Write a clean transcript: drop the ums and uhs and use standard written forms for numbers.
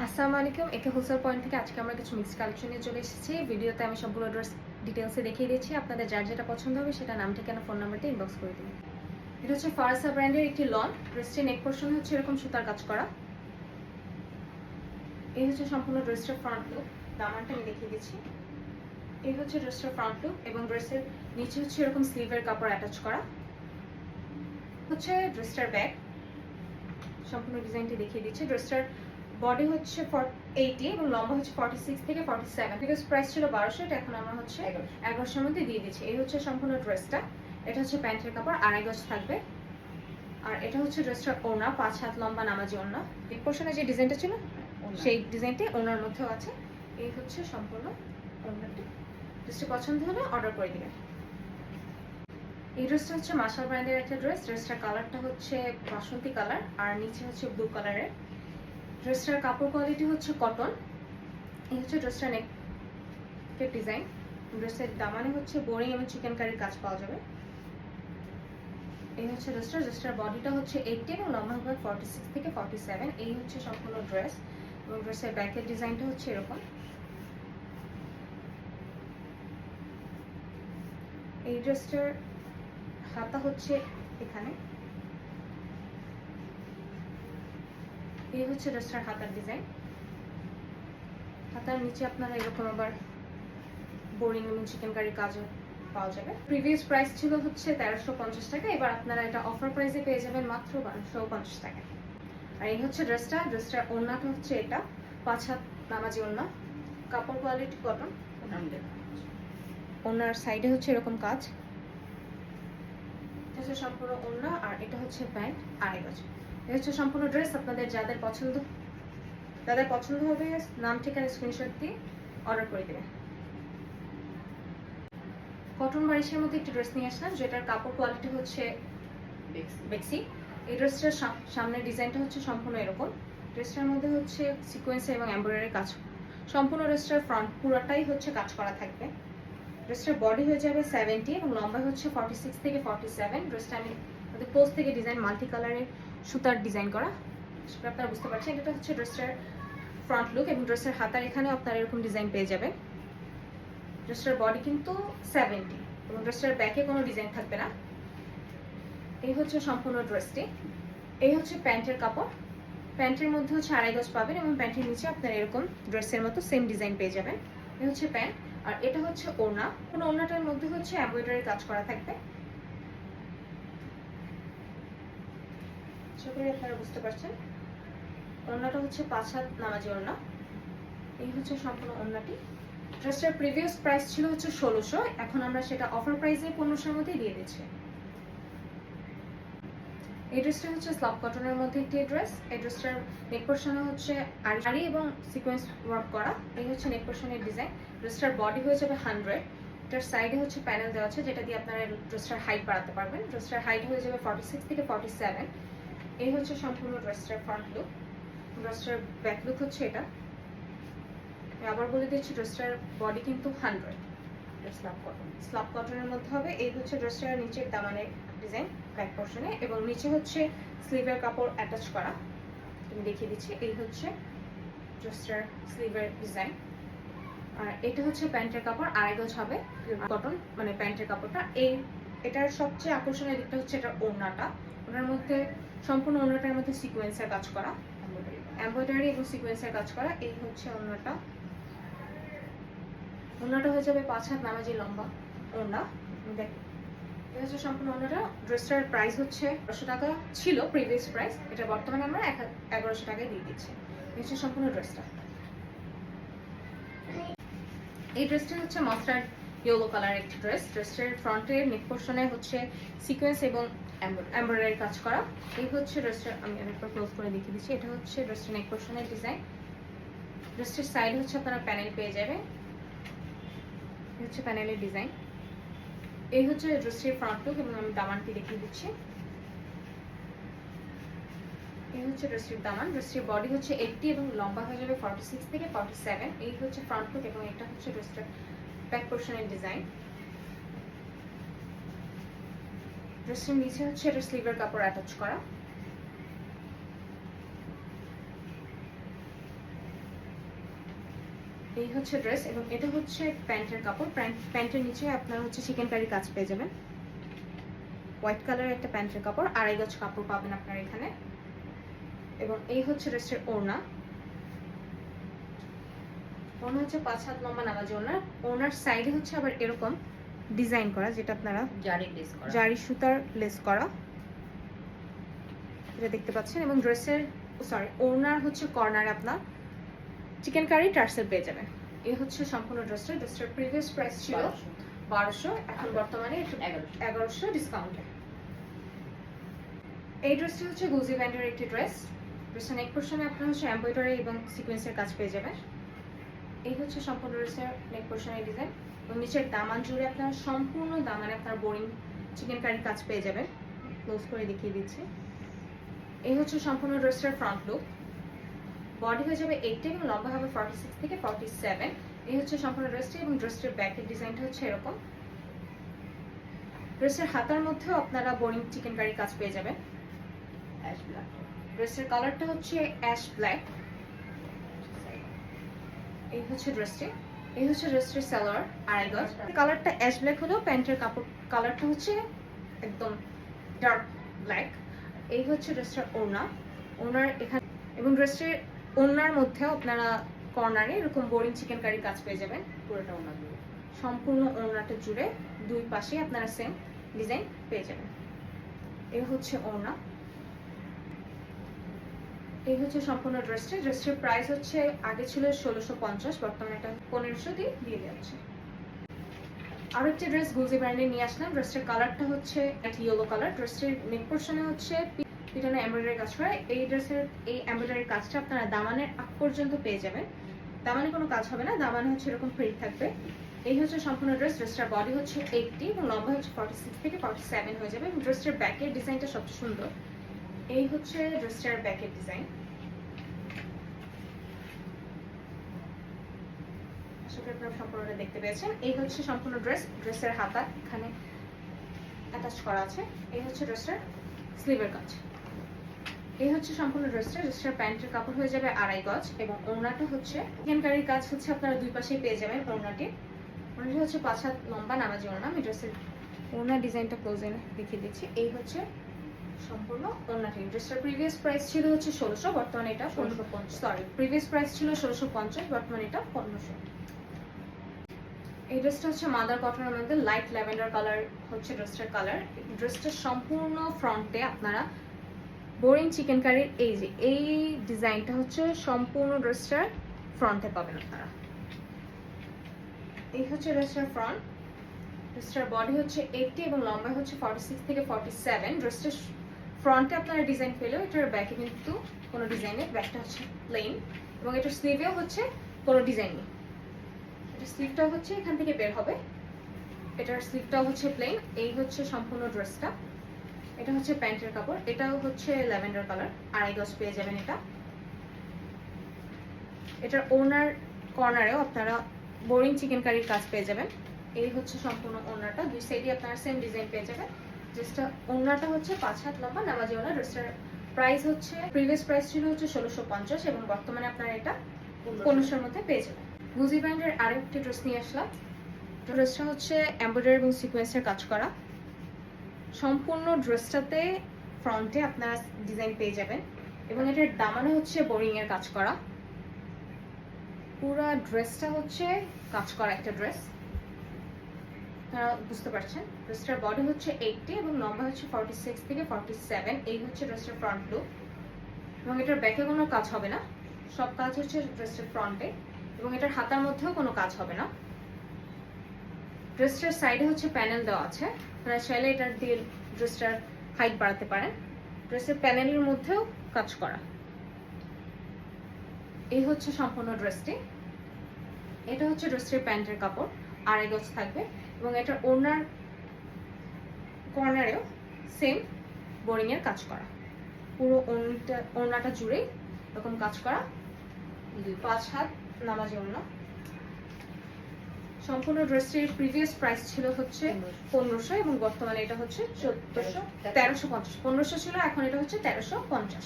আসসালামু আলাইকুম। একে হোলসেল পয়েন্ট থেকে আজকে আমরা কিছু মিক্সড কালেকশন নিয়ে চলে এসেছি। ভিডিওতে আমি সবগুলো ড্রেস ডিটেলসে দেখিয়ে দিচ্ছি। আপনাদের যার যেটা পছন্দ হবে সেটা নাম ঠিকানা ফোন নাম্বারটা ইনবক্স করে দিন। এটা হচ্ছে ফারাসা ব্র্যান্ডের একটি লন। ড্রেসটির নেক পোর্শন হচ্ছে এরকম সুতার কাজ করা। এই হচ্ছে সম্পূর্ণ ড্রেসটার ফ্রন্ট লুক। দামানটা আমি দেখিয়ে দিচ্ছি। এই হচ্ছে ড্রেসটার ফ্রন্ট লুক এবং ড্রেসের নিচে হচ্ছে এরকম স্লিভের কাপড় অ্যাটাচ করা। হচ্ছে ড্রেসটার ব্যাক। সম্পূর্ণ ডিজাইনটি দেখিয়ে দিচ্ছি। ড্রেসটার বডি হচ্ছে 80 এবং লম্বা হচ্ছে 46 থেকে 47। বিকজ প্রাইস ছিল 1200, এটা এখন আমরা হচ্ছে 1100 মধ্যে দিয়ে দিচ্ছি। এই হচ্ছে সম্পূর্ণ ড্রেসটা। এটা হচ্ছে প্যান্টের কাপড়, আড়াই গজ থাকবে। আর এটা হচ্ছে ড্রেসটার ওড়না, 5 হাত লম্বা নামাজি ওড়না। এই পোর্শনে যে ডিজাইনটা ছিল সেই ডিজাইনটি ওড়নার মধ্যেও আছে। এই হচ্ছে সম্পূর্ণ ওড়নাটি। ড্রেসটি পছন্দ হলে অর্ডার করে দিবেন। এই ড্রেসটা হচ্ছে মাশাল ব্র্যান্ডের একটা ড্রেস। ড্রেসটার কালারটা হচ্ছে বাসন্তী কালার আর নিচে হচ্ছে ব্লু কালারের। ড্রেসটার কাপড় কোয়ালিটি হচ্ছে কটন। এই হচ্ছে ড্রেসটার নেকের ডিজাইন। ড্রেসের দামানে হচ্ছে বোরিং এবং চিকেন কারির কাজ পাওয়া যাবে। এই হচ্ছে ড্রেসটার বডিটা হচ্ছে 80 এবং লম্বা হবে 46 থেকে 47। এই হচ্ছে সম্পূর্ণ ড্রেস এবং ড্রেসের ব্যাকের ডিজাইনটা হচ্ছে এরকম। এই ড্রেসটার হাতা হচ্ছে এখানে। এই হচ্ছে ড্রেসটার হাতার ডিজাইন। হাতার নিচে আপনারা এরকম আবার বোরিং এবং চিকেন কারি কাজও পাওয়া যাবে। প্রিভিয়াস প্রাইস ছিল হচ্ছে 1350 টাকা, এবার আপনারা এটা অফার প্রাইসে পেয়ে যাবেন মাত্র 1250 টাকা। আর এই হচ্ছে ড্রেসটার ওড়নাটা হচ্ছে এটা 5 হাত নামাজি ওড়না। কাপড় কোয়ালিটি কটন। ওড়নার সাইডে হচ্ছে এরকম কাজ। এটা হচ্ছে সম্পূর্ণ ওড়না আর এটা হচ্ছে প্যান্ট, আড়াই গজ। এটা হচ্ছে সম্পূর্ণ ড্রেস। আপনাদের যাদের পছন্দ হবে নাম ঠিকানা স্ক্রিনশট দিয়ে অর্ডার করে দেবেন। কটন বারিশের মধ্যে একটি ড্রেস নিয়ে আসলাম, যেটার কাপড় কোয়ালিটি হচ্ছে বেক্সি। এই ড্রেসটার সামনের ডিজাইনটা হচ্ছে সম্পূর্ণ এরকম। ড্রেসটার মধ্যে হচ্ছে সিকোয়েন্স এবং এমব্রয়ডারি কাজ। সম্পূর্ণ ড্রেসটার ফ্রন্ট পুরোটাই হচ্ছে কাজ করা থাকবে। ড্রেসটার বডি হয়ে যাবে 70 এবং লম্বা হচ্ছে 46 থেকে 47। ড্রেসটা আমি পোস্ট থেকে ডিজাইন মাল্টি কালারের সুতার ডিজাইন করা, সেটা আপনারা বুঝতে পারছেন। এটা হচ্ছে ড্রেসটার ফ্রন্ট লুক এবং ড্রেসের হাতার এখানেও আপনারা এরকম ডিজাইন পেয়ে যাবেন। ড্রেসটার বডি কিন্তু 70 এবং ড্রেসটার ব্যাকে কোনো ডিজাইন থাকবে না। এই হচ্ছে সম্পূর্ণ ড্রেসটি। এই হচ্ছে প্যান্টের কাপড়। প্যান্টের মধ্যে হচ্ছে আড়াই গজ পাবেন এবং প্যান্টের নিচে আপনারা এরকম ড্রেসের মতো সেম ডিজাইন পেয়ে যাবেন। এই হচ্ছে প্যান্ট আর এটা হচ্ছে ওড়না। কোনো ওড়নাটার মধ্যে হচ্ছে এমব্রয়ডারি কাজ করা থাকবে। আশা করি আপনারা বুঝতে পারছেন। ওড়নাটা হচ্ছে 5 হাত নামাজি ওড়না। এই হচ্ছে সম্পূর্ণ ওড়নাটি। ড্রেসটার প্রিভিয়াস প্রাইস ছিল হচ্ছে 1600, এখন আমরা সেটা অফার প্রাইসে 1500 মধ্যেই দিয়ে দিচ্ছি। এই ড্রেসটা হচ্ছে স্লাব কটনের মধ্যে একটি ড্রেস। এই ড্রেসটার নেক পোর্শনে হচ্ছে আড়ি এবং সিকোয়েন্স ওয়ার্ক করা। এই হচ্ছে নেক পোর্শনের ডিজাইন। ড্রেসটার বডি হয়ে যাবে 100। এটার সাইডে হচ্ছে প্যানেল দেওয়া আছে, যেটা দিয়ে আপনারা ড্রেসটার হাইট বাড়াতে পারবেন। ড্রেসটার হাইট হয়ে যাবে 46 থেকে 47। এই হচ্ছে সম্পূর্ণ ড্রেসটার ফ্রন্ট লুক। ড্রেসটার ব্যাক লুক হচ্ছে এটা। আবার বলে দিচ্ছি, ড্রেসটার বডি কিন্তু 100। স্লাব কটনের মধ্যে হবে। এই হচ্ছে ড্রেসটার নিচের দামানের ডিজাইন ব্যাক পোর্শনে এবং নিচে হচ্ছে স্লিভের কাপড় অ্যাটাচ করা। আমি দেখিয়ে দিচ্ছি। এই হচ্ছে ড্রেসটার স্লিভের ডিজাইন আর এটা হচ্ছে প্যান্টের কাপড়, আড়াই গজ হবে কটন, মানে প্যান্টের কাপড়টা। এটার সবচেয়ে আকর্ষণীয় দিকটা হচ্ছে এটার ওড়নাটা। ওনার মধ্যে সম্পূর্ণ ওড়নাটার মধ্যে সিকোয়েন্সের কাজ করা, এমব্রয়ডারি এবং সিকোয়েন্সের কাজ করা। এই হচ্ছে ওড়নাটা। ওড়নাটা হয়ে যাবে 5 হাত নামাজি লম্বা ওড়না। দেখুন, এটা হচ্ছে সম্পূর্ণ ওড়নাটা। ড্রেসটার প্রাইস হচ্ছে 1200 টাকা ছিল প্রিভিয়াস প্রাইস, এটা বর্তমানে আমরা 1100 টাকায় দিয়ে দিচ্ছি। এই হচ্ছে সম্পূর্ণ ড্রেসটা। এই ড্রেসটা হচ্ছে মাস্টার্ড ইয়েলো কালার একটি ড্রেস। ড্রেসটার ফ্রন্টের নেক পোর্শনে হচ্ছে সিকোয়েন্স এবং এমব্রয়ডারি কাজ করা। এই হচ্ছে ড্রেসটা, আমি আরেকবার ক্লোজ করে দেখিয়ে দিচ্ছি। এটা হচ্ছে ড্রেসটার নেক পোর্শনের ডিজাইন। ড্রেসটার সাইড হচ্ছে আপনারা প্যানেল পেয়ে যাবেন। এই হচ্ছে প্যানেলের ডিজাইন। এই হচ্ছে ড্রেসটির ফ্রন্ট লুক এবং আমি দামানটি দেখিয়ে দিচ্ছি। এই হচ্ছে ড্রেসটির দামান। ড্রেসটির বডি হচ্ছে 80 এবং লম্বা হয়ে যাবে 46 থেকে 47। এই হচ্ছে ফ্রন্ট লুক এবং এটা হচ্ছে ড্রেসটার ব্যাক পোর্শনের ডিজাইন। ড্রেসটির নিচে হচ্ছে এটা স্লিভের কাপড় অ্যাটাচ করা। এই হচ্ছে ড্রেস এবং এটা হচ্ছে প্যান্টের কাপড়। প্যান্টের নিচে আপনার হচ্ছে চিকেন কারি কাজ পেয়ে যাবেন। হোয়াইট কালারের একটা প্যান্টের কাপড়, 2.5 গজ কাপড় পাবেন আপনার এখানে। এবং এই হচ্ছে ড্রেসের ওড়না। ওড়না হচ্ছে 5 হাত লম্বা নামাজি ওড়না। ওড়নার সাইডে হচ্ছে আবার এরকম ডিজাইন করা, যেটা আপনারা জারি সুতার লেস করা, এটা দেখতে পাচ্ছেন। এবং ড্রেসের ওড়নার হচ্ছে কর্নারে আপনার চিকেন কারি টার্সেল পেয়ে যাবেন। এই হচ্ছে সম্পূর্ণ ড্রেসটার প্রিভিয়াস প্রাইস ছিল 1200, এখন বর্তমানে 1100 ডিসকাউন্টে। এই ড্রেসটি হচ্ছে গুজি ব্যান্ডের একটি ড্রেসের নেক পোর্শনে আপনার হচ্ছে এমব্রয়ডারি এবং সিকোয়েন্সের কাজ পেয়ে যাবেন। এই হচ্ছে সম্পূর্ণ ড্রেসের নেক পোর্শনের ডিজাইন এবং নিচের দামান জুড়ে আপনার সম্পূর্ণ দামানে আপনার বোরিং চিকেন কারি কাজ পেয়ে যাবেন। ক্লোজ করে দেখিয়ে দিচ্ছি। এই হচ্ছে সম্পূর্ণ ড্রেসটার ফ্রন্ট লুক। বডি হয়ে যাবে 80 এবং লম্বা হবে 46 থেকে 47। এই হচ্ছে সম্পূর্ণ ড্রেসটি এবং ড্রেসটির ব্যাকের ডিজাইনটা হচ্ছে এরকম। ড্রেসের হাতার মধ্যেও আপনারা বোরিং চিকেন কারি কাজ পেয়ে যাবেন। ড্রেসের কালারটা হচ্ছে অ্যাশ ব্ল্যাক। এই হচ্ছে ড্রেসটি। এই হচ্ছে ড্রেসটির সালোয়ার, 2.5 গজ। কালারটা অ্যাশ ব্ল্যাক হলেও প্যান্টের কাপড় কালারটা হচ্ছে একদম ডার্ক ব্ল্যাক। এই হচ্ছে ড্রেসটার ওড়নার এখানে এবং ড্রেসটির ওড়নার মধ্যেও আপনারা কর্নারে এরকম বোরিং চিকেন কারি কাজ পেয়ে যাবেন। পুরোটা ওড়না জুড়ে, সম্পূর্ণ ওড়নাটা জুড়ে দুই পাশে আপনারা সেম ডিজাইন পেয়ে যাবেন। এই হচ্ছে ওড়না। এই হচ্ছে সম্পূর্ণ ড্রেসটির প্রাইস হচ্ছে আগে ছিল 1650, বর্তমানে এটা 1500 দিয়ে যাচ্ছে। আরো একটি ড্রেস গুজি ব্র্যান্ডে নিয়ে আসলাম। ড্রেসটির কালারটা হচ্ছে ইয়েলো কালার। ড্রেসটির নেক পোর্শনে হচ্ছে পিটানো এমব্রয়ডারি কাজ করা। এই ড্রেসের এই এমব্রয়ডারি কাজটা আপনারা দামানের আগ পর্যন্ত পেয়ে যাবেন। দামানে কোনো কাজ হবে না, দামানে হচ্ছে এরকম প্রিন্ট থাকবে। এই হচ্ছে সম্পূর্ণ ড্রেসটার বডি হচ্ছে 80 এবং লম্বা হচ্ছে 46 থেকে 47 হয়ে যাবে। এবং ড্রেসটার ব্যাকের ডিজাইনটা সবচেয়ে সুন্দর। এই হচ্ছে ড্রেসটার ব্যাকের ডিজাইন। আশা করি আপনারা সম্পূর্ণটা দেখতে পেয়েছেন। এই হচ্ছে সম্পূর্ণ ড্রেসের হাতা এখানে অ্যাটাচ করা আছে। এই হচ্ছে ড্রেসটার স্লিভের কাজ। এই হচ্ছে সম্পূর্ণ ড্রেসটার প্যান্টের কাপড় হয়ে যাবে 2.5 গজ এবং ওড়নাটা হচ্ছে চিকেন কারির কাজ হচ্ছে আপনারা দুই পাশেই পেয়ে যাবেন। ওড়নাটি হচ্ছে 5 হাত লম্বা নামাজি ওড়না। আমি ড্রেসের ওড়নার ডিজাইনটা ক্লোজ এনে দেখিয়ে দিচ্ছি। এই হচ্ছে সম্পূর্ণ ওড়নাটি। ড্রেসটার প্রিভিয়াস প্রাইস ছিল হচ্ছে 1600, বর্তমানে এটা 1550। প্রিভিয়াস প্রাইস ছিল 1650, বর্তমানে এটা 1500। এই ড্রেসটা হচ্ছে মাদার কটনের মধ্যে লাইট ল্যাভেন্ডার কালার হচ্ছে ড্রেসটার কালার। ড্রেসটার সম্পূর্ণ ফ্রন্টে আপনারা বোরিং চিকেন কারির এই ডিজাইনটা হচ্ছে সম্পূর্ণ ড্রেসটার ফ্রন্টে পাবেন আপনারা। এই হচ্ছে ড্রেসটার ফ্রন্ট। ড্রেসটার বডি হচ্ছে 80 এবং লম্বা হচ্ছে 46 থেকে 47। ড্রেসটার ফ্রন্টে আপনারা ডিজাইন পেলেও এটার ব্যাকে কিন্তু কোনো ডিজাইন নেই। ব্যাকটা হচ্ছে প্লেন এবং এটার স্লিভেও হচ্ছে কোনো ডিজাইন নেই। এটার স্লিভটাও হচ্ছে এখান থেকে বের হবে। এটার স্লিভটাও হচ্ছে প্লেন। এই হচ্ছে সম্পূর্ণ ড্রেসটা। এটা হচ্ছে প্যান্টের কাপড়। এটাও হচ্ছে ল্যাভেন্ডার কালার, 2.5 গজ পেয়ে যাবেন এটা। এটার কর্নারেও আপনারা বোরিং চিকেন কারির কাজ পেয়ে যাবেন। এই হচ্ছে সম্পূর্ণ ওড়নাটা, দুই সাইডে আপনারা সেম ডিজাইন পেয়ে যাবেন। ড্রেসটা ওড়নাটা হচ্ছে 5 হাত লম্বা নামাজি ওড়না। ড্রেসটার প্রাইস হচ্ছে প্রিভিয়াস প্রাইস ছিল হচ্ছে 1650 এবং বর্তমানে আপনারা এটা 1500-র মধ্যে পেয়ে যাবেন। গুজি ব্র্যান্ডের আরেকটি ড্রেস নিয়ে আসলাম। ড্রেসটা হচ্ছে এমব্রয়ডারি এবং সিকোয়েন্সের কাজ করা। সম্পূর্ণ ড্রেসটাতে ফ্রন্টে আপনারা ডিজাইন পেয়ে যাবেন এবং এটার দামানে হচ্ছে বোরিং এর কাজ করা। পুরো ড্রেসটা হচ্ছে কাজ করা একটা ড্রেস, আপনারা বুঝতে পারছেন। ড্রেসটার বডি হচ্ছে 80 এবং লম্বা হচ্ছে 46 থেকে 47। এই হচ্ছে ড্রেসটার ফ্রন্ট লুক এবং এটার ব্যাকে কোনো কাজ হবে না, সব কাজ হচ্ছে ড্রেসটার ফ্রন্টে এবং এটার হাতার মধ্যেও কোনো কাজ হবে না। ড্রেসটার সাইডে হচ্ছে প্যানেল দেওয়া আছে, আপনারা চাইলে এটার দিয়ে ড্রেসটার হাইট বাড়াতে পারেন। ড্রেসের প্যানেলের মধ্যেও কাজ করা। এই হচ্ছে সম্পূর্ণ ড্রেসটি। এটা হচ্ছে ড্রেসটির প্যান্টের কাপড়, 2.5 গজ থাকবে এবং এটার ওড়নার কর্নারেও সেম বোরিং এর কাজ করা। পুরো ওড়নাটা জুড়ে এরকম কাজ করা। 5 হাত নামাজি ওড়না। সম্পূর্ণ ড্রেসটির প্রিভিয়াস প্রাইস ছিল হচ্ছে 1500 এবং বর্তমানে এটা হচ্ছে 1350। 1500 ছিল, এখন এটা হচ্ছে 1350।